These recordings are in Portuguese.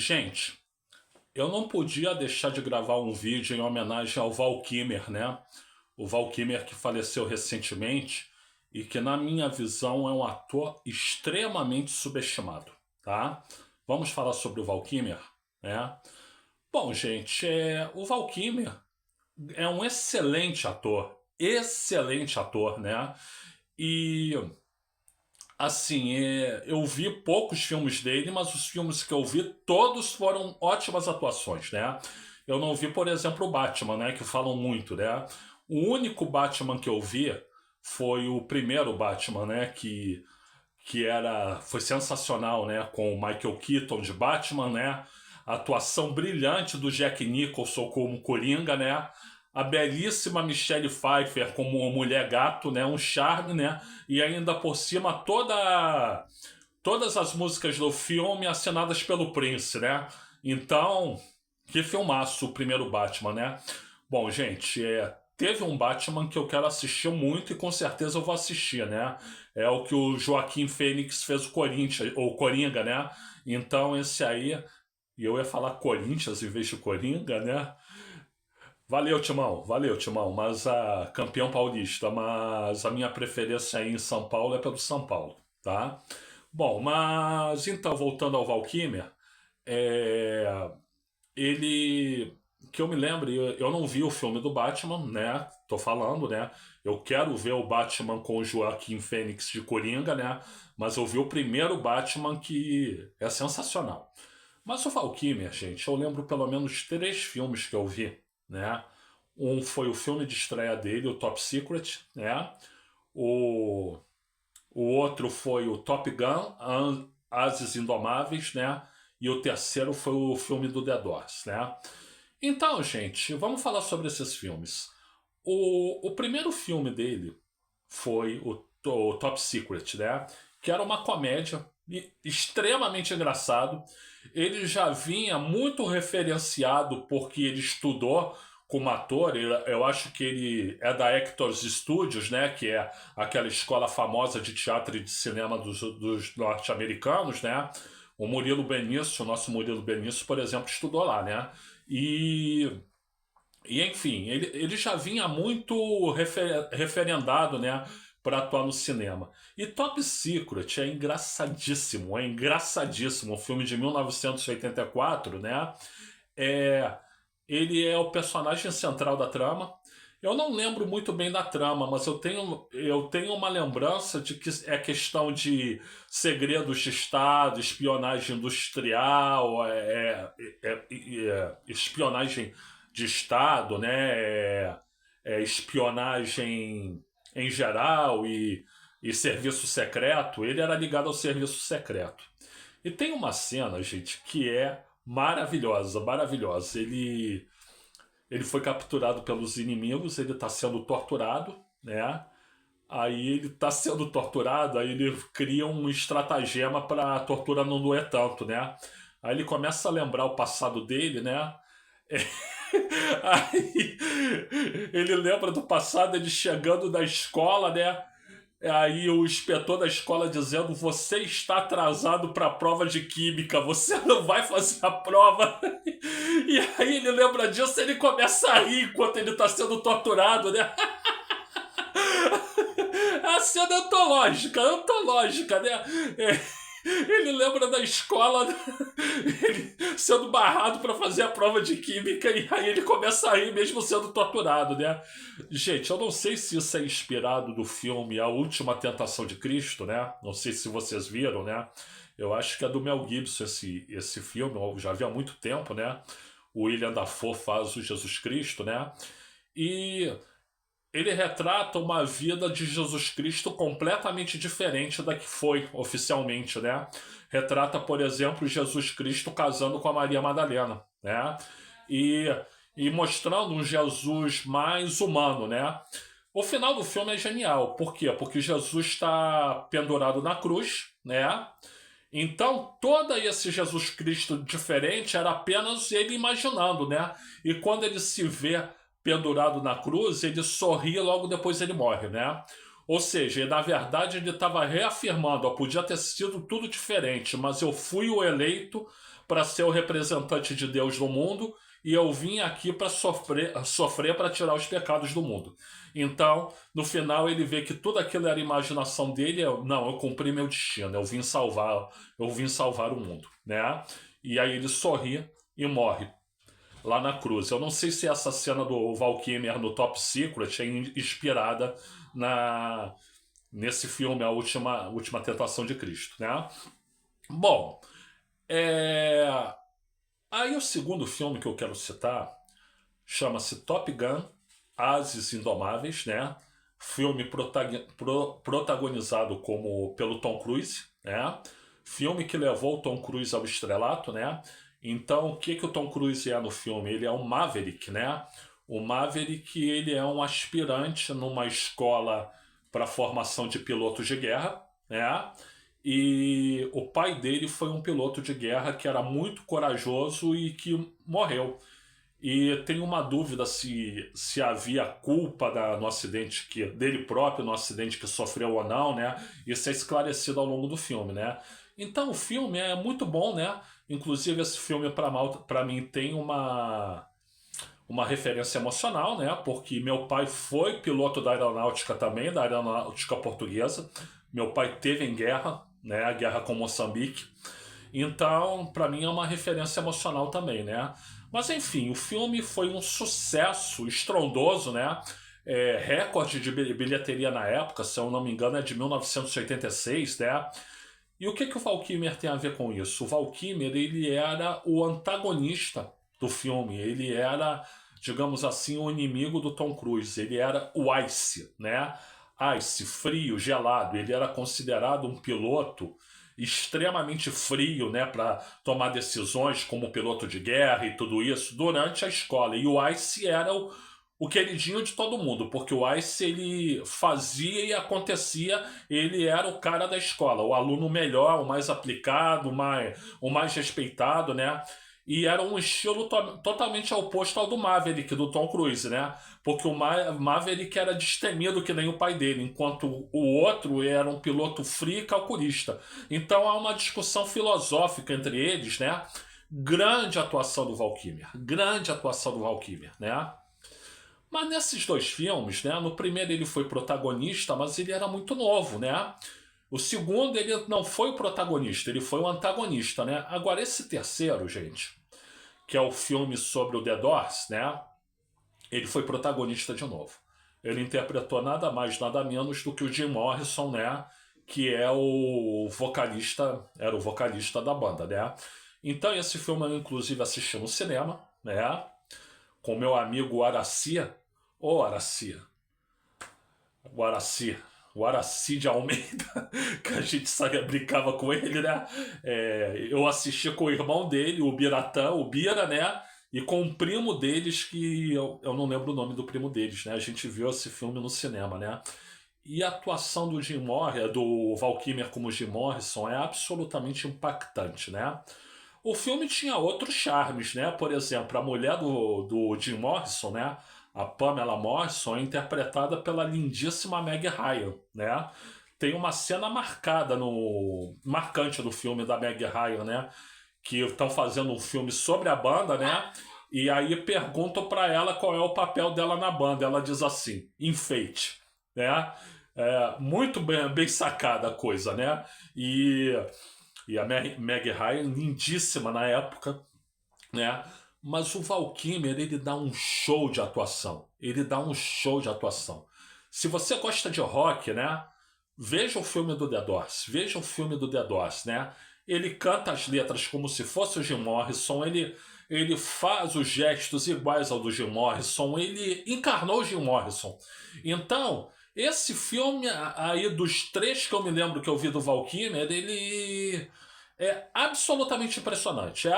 Gente, eu não podia deixar de gravar um vídeo em homenagem ao Val Kilmer, né? O Val Kilmer que faleceu recentemente e que, na minha visão, é um ator extremamente subestimado, tá? Vamos falar sobre o Val Kilmer, né? Bom, gente, o Val Kilmer é um excelente ator, né? E assim, eu vi poucos filmes dele, mas os filmes que eu vi, todos foram ótimas atuações, né? Eu não vi, por exemplo, o Batman, né? Que falam muito, né? O único Batman que eu vi foi o primeiro Batman, né? Foi sensacional, né? Com o Michael Keaton de Batman, né? A atuação brilhante do Jack Nicholson como Coringa, né? A belíssima Michelle Pfeiffer como Mulher Gato, né? Um charme, né? E ainda por cima todas as músicas do filme assinadas pelo Prince, né? Então, que filmaço o primeiro Batman, né? Bom, gente, teve um Batman que eu quero assistir muito e com certeza eu vou assistir, né? É o que o Joaquim Fênix fez o Corinthians, ou Coringa, né? Então esse aí, e eu ia falar Corinthians em vez de Coringa, né? Valeu, Timão, mas a campeão paulista, mas a minha preferência aí em São Paulo é pelo São Paulo, tá? Bom, mas então, voltando ao Valkymer, é, ele, que eu me lembre, eu não vi o filme do Batman, né? Tô falando, né? Eu quero ver o Batman com o Joaquim Fênix de Coringa, né? Mas eu vi o primeiro Batman que é sensacional. Mas o Valkymer, gente, eu lembro pelo menos três filmes que eu vi, né? Um foi o filme de estreia dele, o Top Secret, né? O, o outro foi o Top Gun, Ases Indomáveis, né? E o terceiro foi o filme do The Doors, né? Então, gente, vamos falar sobre esses filmes. O primeiro filme dele foi o Top Secret, né? Que era uma comédia extremamente engraçado. Ele já vinha muito referenciado porque ele estudou como ator. Eu acho que ele é da Actors Studios, né? Que é aquela escola famosa de teatro e de cinema dos norte-americanos, né? O nosso Murilo Benício, por exemplo, estudou lá, né? E enfim, ele já vinha muito referendado, né, para atuar no cinema. E Top Secret é engraçadíssimo, um filme de 1984, né? É, ele é o personagem central da trama. Eu não lembro muito bem da trama, mas eu tenho uma lembrança de que é questão de segredos de Estado, espionagem industrial, espionagem de Estado, né? Espionagem em geral e serviço secreto. Ele era ligado ao serviço secreto. E tem uma cena, gente, que é maravilhosa, maravilhosa. Ele foi capturado pelos inimigos, ele está sendo torturado, né? Aí ele está sendo torturado, aí ele cria um estratagema para a tortura não doer tanto, né? Aí ele começa a lembrar o passado dele, né? Aí ele lembra do passado, ele chegando da escola, né? Aí o inspetor da escola dizendo: você está atrasado para a prova de química, você não vai fazer a prova. E aí ele lembra disso e ele começa a rir enquanto ele está sendo torturado, né? A cena antológica, né? Ele lembra da escola, ele sendo barrado para fazer a prova de química e aí ele começa a rir mesmo sendo torturado, né? Gente, eu não sei se isso é inspirado do filme A Última Tentação de Cristo, né? Não sei se vocês viram, né? Eu acho que é do Mel Gibson esse filme, eu já vi há muito tempo, né? O William Dafoe faz o Jesus Cristo, né? E ele retrata uma vida de Jesus Cristo completamente diferente da que foi oficialmente, né? Retrata, por exemplo, Jesus Cristo casando com a Maria Madalena, né? E, e mostrando um Jesus mais humano, né? O final do filme é genial. Por quê? Porque Jesus está pendurado na cruz, né? Então, todo esse Jesus Cristo diferente era apenas ele imaginando, né? E quando ele se vê pendurado na cruz, ele sorri e logo depois ele morre, né? Ou seja, na verdade ele estava reafirmando: ó, podia ter sido tudo diferente, mas eu fui o eleito para ser o representante de Deus no mundo e eu vim aqui para sofrer para tirar os pecados do mundo. Então, no final, ele vê que tudo aquilo era imaginação dele. Não, eu cumpri meu destino, eu vim salvar o mundo, né? E aí ele sorri e morre lá na cruz. Eu não sei se essa cena do Val Kilmer no Top Secret é inspirada nesse filme, A Última Tentação de Cristo, né? Bom, aí o segundo filme que eu quero citar chama-se Top Gun, Ases Indomáveis, né? Filme protagonizado pelo Tom Cruise, né? Filme que levou o Tom Cruise ao estrelato, né? Então, o que o Tom Cruise é no filme? Ele é um Maverick, né? O Maverick, ele é um aspirante numa escola para formação de pilotos de guerra, né? E o pai dele foi um piloto de guerra que era muito corajoso e que morreu. E tem uma dúvida se havia culpa no acidente dele próprio, no acidente que sofreu ou não, né? Isso é esclarecido ao longo do filme, né? Então o filme é muito bom, né? Inclusive esse filme para mim tem uma referência emocional, né? Porque meu pai foi piloto da aeronáutica também, da aeronáutica portuguesa. Meu pai teve em guerra, né? A guerra com Moçambique. Então, para mim é uma referência emocional também, né? Mas enfim, o filme foi um sucesso estrondoso, né? Recorde de bilheteria na época, se eu não me engano, é de 1986, né? E o que o Val Kilmer tem a ver com isso? O Val Kilmer, ele era o antagonista do filme, ele era, digamos assim, o inimigo do Tom Cruise, ele era o Ice, né? Ice, frio, gelado, ele era considerado um piloto extremamente frio, né, para tomar decisões como piloto de guerra e tudo isso durante a escola. E o Ice era o queridinho de todo mundo, porque o Ice ele fazia e acontecia, ele era o cara da escola, o aluno melhor, o mais aplicado, o mais respeitado, né? E era um estilo totalmente oposto ao do Maverick, do Tom Cruise, né? Porque o Maverick era destemido que nem o pai dele, enquanto o outro era um piloto frio e calculista. Então há uma discussão filosófica entre eles, né? Grande atuação do Val Kilmer, né? Mas nesses dois filmes, né? No primeiro ele foi protagonista, mas ele era muito novo, né? O segundo, ele não foi o protagonista, ele foi o antagonista, né? Agora, esse terceiro, gente, que é o filme sobre o The Doors, né? Ele foi protagonista de novo. Ele interpretou nada mais, nada menos do que o Jim Morrison, né? Que é era o vocalista da banda, né? Então, esse filme eu, inclusive, assisti no cinema, né? Com meu amigo Araci. Ô, Araci. O Araci de Almeida, que a gente brincava com ele, né? Eu assisti com o irmão dele, o Biratã, o Bira, né? E com um primo deles, que eu não lembro o nome do primo deles, né? A gente viu esse filme no cinema, né? E a atuação do Val Kilmer como Jim Morrison é absolutamente impactante, né? O filme tinha outros charmes, né? Por exemplo, a mulher do Jim Morrison, né? A Pamela Morrison é interpretada pela lindíssima Meg Ryan, né? Tem uma cena marcante do filme da Meg Ryan, né? Que estão fazendo um filme sobre a banda, né? E aí perguntam para ela qual é o papel dela na banda. Ela diz assim, enfeite, né? Muito bem sacada a coisa, né? E a Meg Ryan, lindíssima na época, né? Mas o Val Kilmer, ele dá um show de atuação. Se você gosta de rock, né? Veja o filme do The Doors, né? Ele canta as letras como se fosse o Jim Morrison, ele faz os gestos iguais ao do Jim Morrison, ele encarnou o Jim Morrison. Então, esse filme aí, dos três que eu me lembro que eu vi do Val Kilmer, ele é absolutamente impressionante.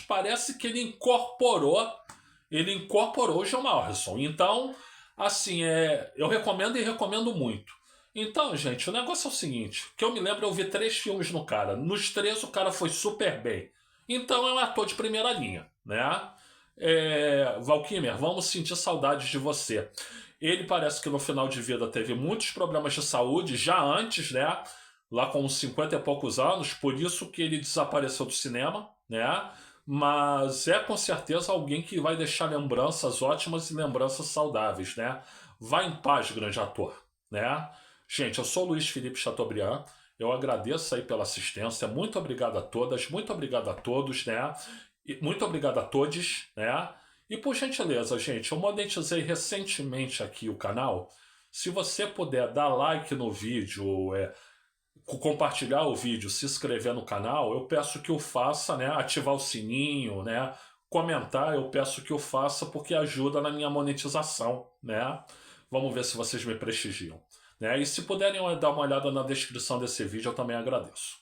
Parece que ele incorporou o Jim Morrison. Então, assim, eu recomendo e recomendo muito. Então, gente, o negócio é o seguinte, que eu me lembro, eu vi 3 filmes no cara. Nos 3 o cara foi super bem. Então é um ator de primeira linha, né? Val Kilmer, vamos sentir saudades de você. Ele parece que no final de vida teve muitos problemas de saúde, já antes, né? lá com uns 50 e poucos anos, por isso que ele desapareceu do cinema, né? Mas é com certeza alguém que vai deixar lembranças ótimas e lembranças saudáveis, né? Vá em paz, grande ator, né? Gente, eu sou o Luiz Felipe Chateaubriand, eu agradeço aí pela assistência, muito obrigado a todas, muito obrigado a todos, né? E muito obrigado a todos, né? E por gentileza, gente, eu monetizei recentemente aqui o canal. Se você puder dar like no vídeo, compartilhar o vídeo, se inscrever no canal, eu peço que o faça, né? Ativar o sininho, né? Comentar, eu peço que o faça porque ajuda na minha monetização, né? Vamos ver se vocês me prestigiam, né? E se puderem dar uma olhada na descrição desse vídeo, eu também agradeço.